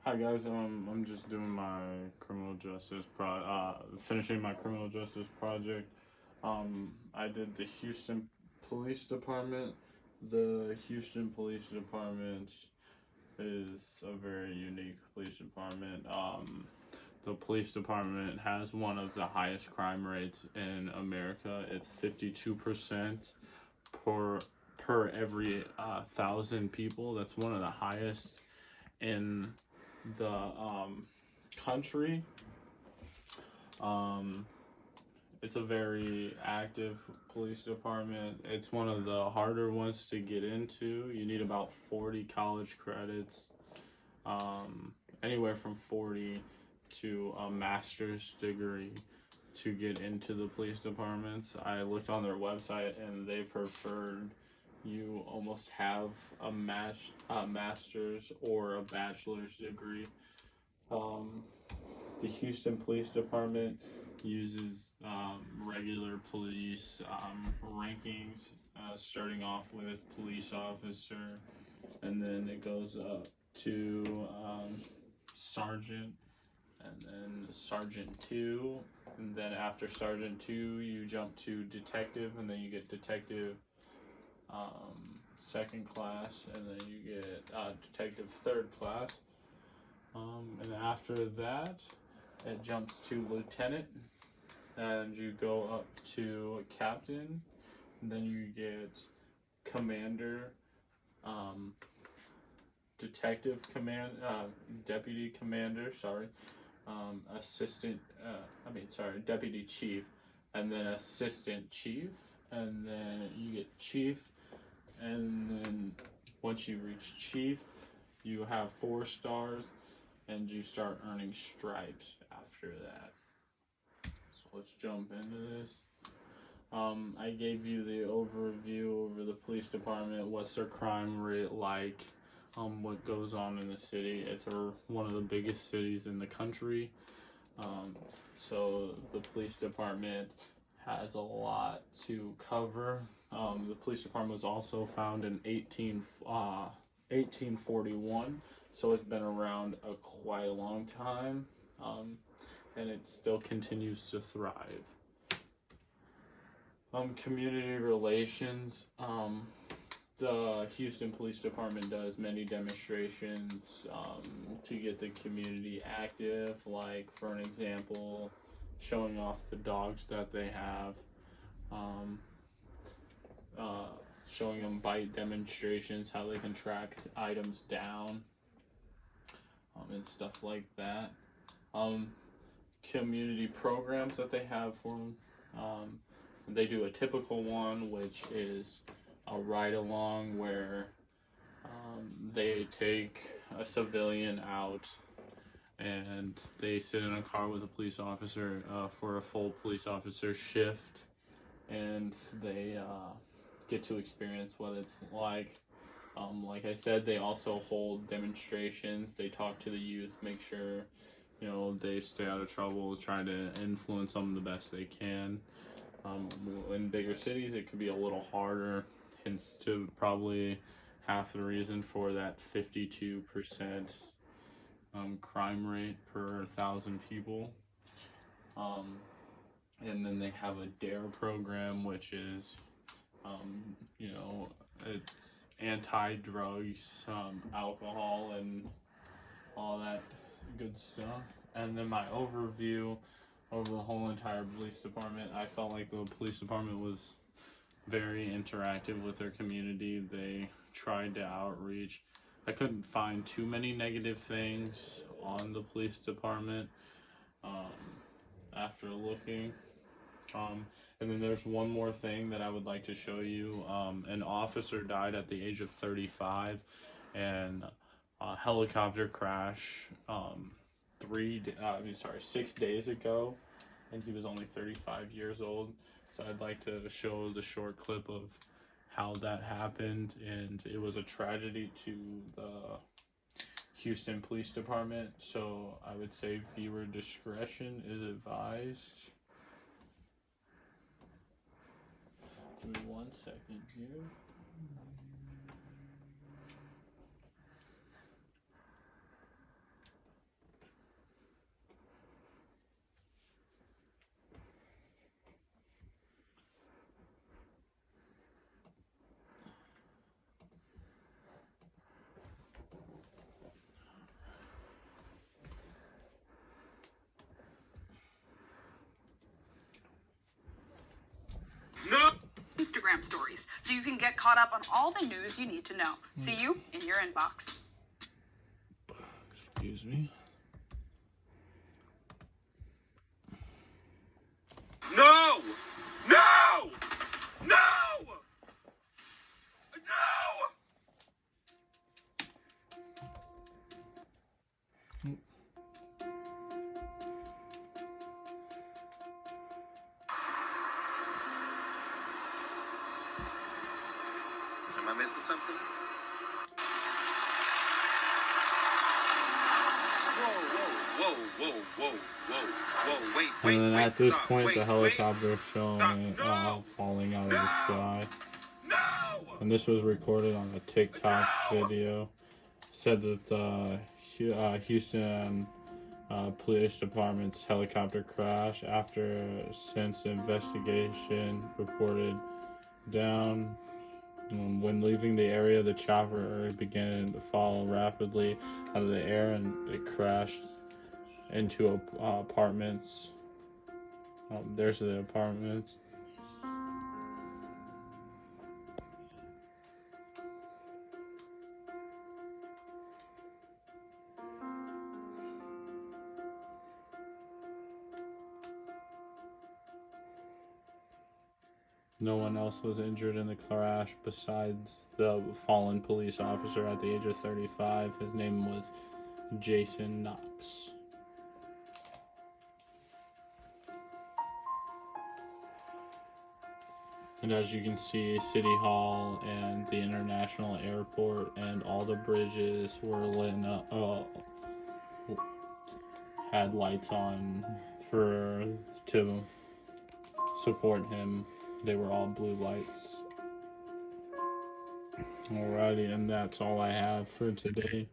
Hi guys, I'm just doing my finishing my criminal justice project. I did the Houston Police Department. The Houston Police Department is a very unique police department. The police department has one of the highest crime rates in America. It's 52% per every 1,000 people. That's one of the highest in the country. It's a very active police department. It's one of the harder ones to get into. You need about 40 college credits, anywhere from 40 to a master's degree to get into the police departments. I looked on their website and they preferred you almost have a master's or a bachelor's degree. The Houston Police Department uses regular police rankings, starting off with police officer, and then it goes up to sergeant, and then sergeant 2, and then after sergeant 2 you jump to detective, and then you get detective second class, and then you get detective third class, and after that it jumps to lieutenant, and you go up to captain, and then you get commander, detective command, deputy commander, deputy chief, and then assistant chief, and then you get chief, and then once you reach chief, you have 4 stars, and you start earning stripes after that. So let's jump into this. I gave you the overview over the police department, what's their crime rate like, what goes on in the city. It's one of the biggest cities in the country, so the police department has a lot to cover. The police department was also founded in 1841, so it's been around quite a long time, and it still continues to thrive. Community relations. The Houston Police Department does many demonstrations to get the community active, like, for an example, showing off the dogs that they have, showing them bite demonstrations, how they can track items down, and stuff like that. Community programs that they have for them. They do a typical one, which is a ride along, where they take a civilian out and they sit in a car with a police officer for a full police officer shift, and they get to experience what it's like. Like I said, they also hold demonstrations. They talk to the youth, make sure they stay out of trouble, try to influence them the best they can. In bigger cities, it could be a little harder, hence to probably half the reason for that 52% crime rate per 1,000 people. And then they have a DARE program, which is, it's anti-drugs, alcohol, and all that good stuff. And then my overview over the whole entire police department, I felt like the police department was very interactive with their community. They tried to outreach. I couldn't find too many negative things on the police department after looking. And then there's one more thing that I would like to show you. An officer died at the age of 35 in a helicopter crash 6 days ago, and he was only 35 years old. So I'd like to show the short clip of how that happened, and it was a tragedy to the Houston Police Department, so I would say viewer discretion is advised. Give me 1 second here. Instagram stories so you can get caught up on all the news you need to know. See you in your inbox. Excuse me. No! No! No! No! Am I missing something? Whoa, wait, And then at this stop, point, wait, the helicopter is showing stop, no, falling out of the sky. No! And this was recorded on a TikTok video. Said that the Houston Police Department's helicopter crash after since investigation reported down. When leaving the area, the chopper began to fall rapidly out of the air and it crashed into apartments. There's the apartments. No one else was injured in the crash besides the fallen police officer at the age of 35. His name was Jason Knox. And as you can see, City Hall and the International Airport and all the bridges were lit up, had lights on to support him. They were all blue lights. Alrighty, and that's all I have for today.